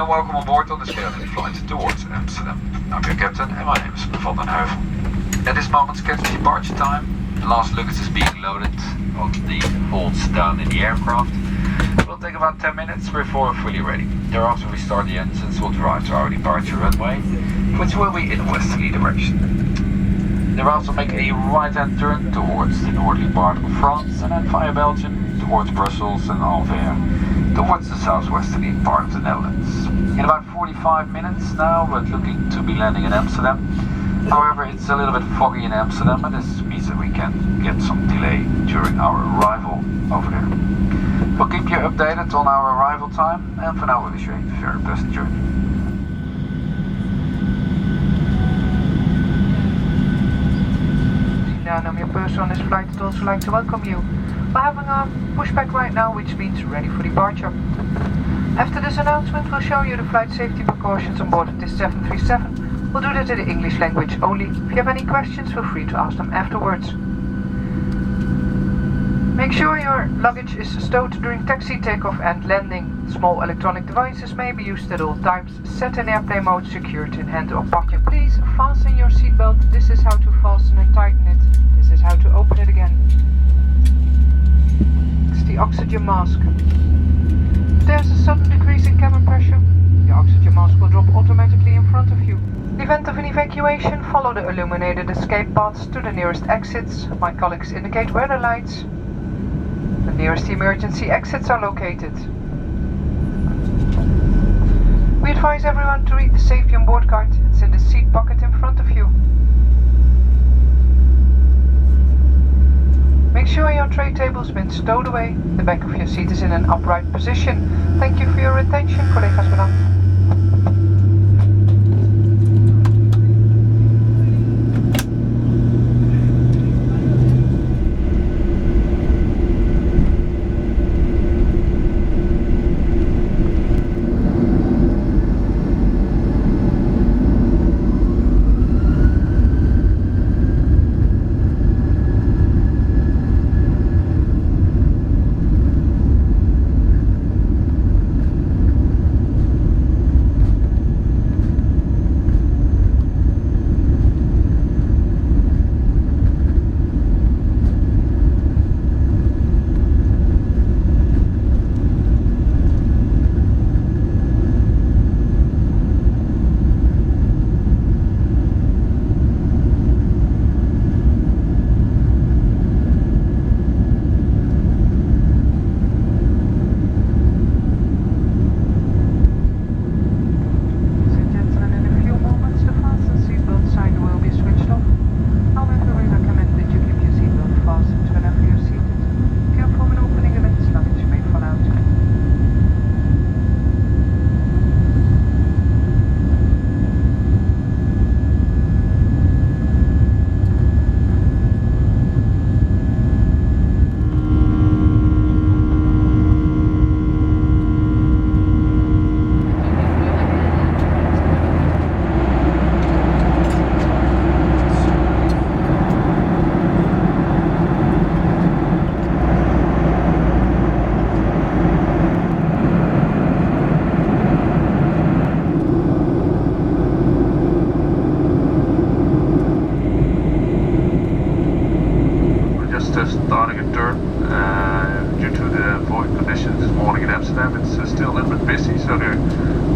and welcome on board on this KLM flight towards Amsterdam. I'm your captain and my name is Van den Heuvel. At this moment, scheduled departure time. The last luggage is being loaded on the holds down in the aircraft. It will take about 10 minutes before we're fully ready. Thereafter we start the engines, we'll drive to our departure runway, which will be in a westerly direction. Thereafter make a right-hand turn towards the northerly part of France and then via Belgium towards Brussels and Anvers, towards the southwesterly part of the Netherlands. In about 45 minutes now, we're looking to be landing in Amsterdam. However, it's a little bit foggy in Amsterdam, and this means that we can get some delay during our arrival over there. We'll keep you updated on our arrival time, and for now we wish you a very pleasant journey. I'm your purser on this flight. I'd also like to welcome you. We're having a pushback right now, which means ready for departure. After this announcement, we'll show you the flight safety precautions on board of this 737. We'll do that in the English language only. If you have any questions, feel free to ask them afterwards. Make sure your luggage is stowed during taxi, takeoff and landing. Small electronic devices may be used at all times. Set in airplane mode, secured in hand or pocket. Please fasten your seatbelt. This is how to fasten and tighten it. This is how to open it again. It's the oxygen mask. If there's a sudden decrease in cabin pressure, the oxygen mask will drop automatically in front of you. In the event of an evacuation, follow the illuminated escape paths to the nearest exits. My colleagues indicate where the lights. The nearest emergency exits are located. We advise everyone to read the safety on board card. It's in the seat pocket in front of you. Make sure your tray table has been stowed away. The back of your seat is in an upright position. Thank you for your attention, collega's bedankt. Starting a turn due to the Boeing conditions this morning in Amsterdam. It's still a little bit busy, so they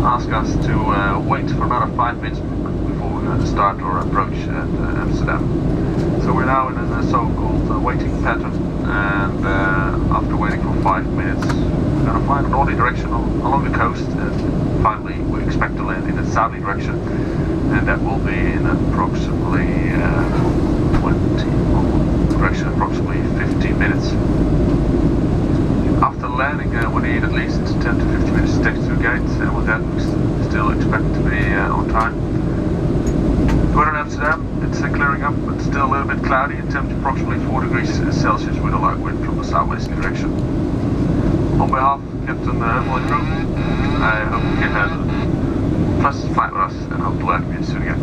ask us to wait for another 5 minutes before we're going to start our approach at Amsterdam. So we're now in a so-called waiting pattern, and after waiting for 5 minutes we're going to fly in a northerly direction along the coast, and finally we expect to land in a southerly direction, and that will be in approximately approximately 15 minutes. After landing we need at least 10 to 15 minutes to take to the gate, and with that we still expect to be on time. The weather in Amsterdam, it's clearing up, but still a little bit cloudy, and temperature approximately 4 degrees Celsius with a light wind from the southwesterly direction. On behalf of Captain Heuvel and crew, I hope you can have a pleasant flight with us, and hope to welcome you soon again.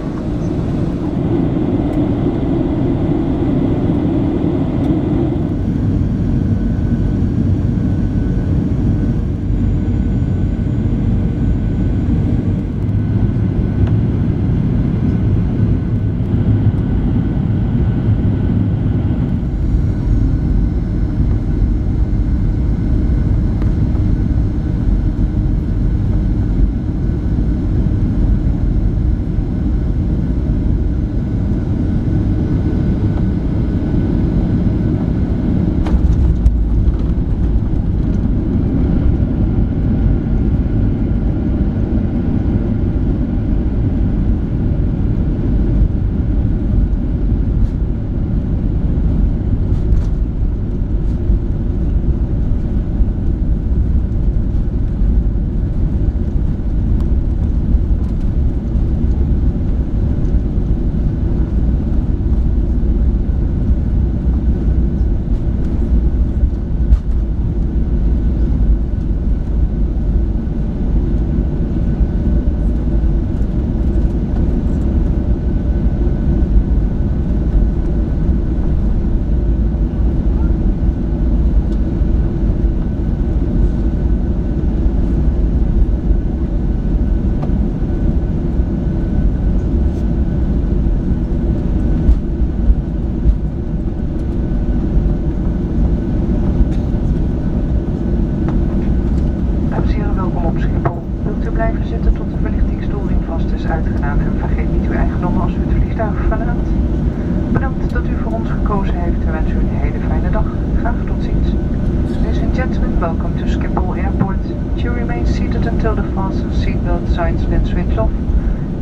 Welcome to Schiphol Airport. You remain seated until the fasten seatbelt sign's been switched off.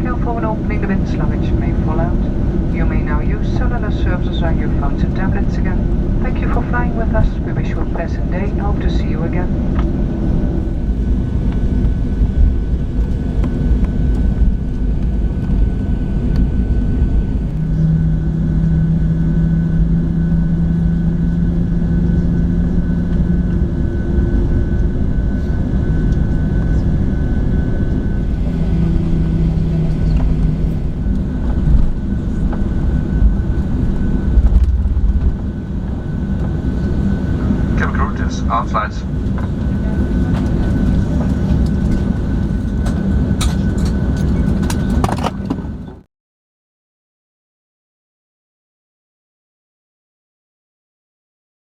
Careful when opening the bins, luggage may fall out. You may now use cellular services on your phones and tablets again. Thank you for flying with us. We wish you a pleasant day and hope to see you again. Our flights.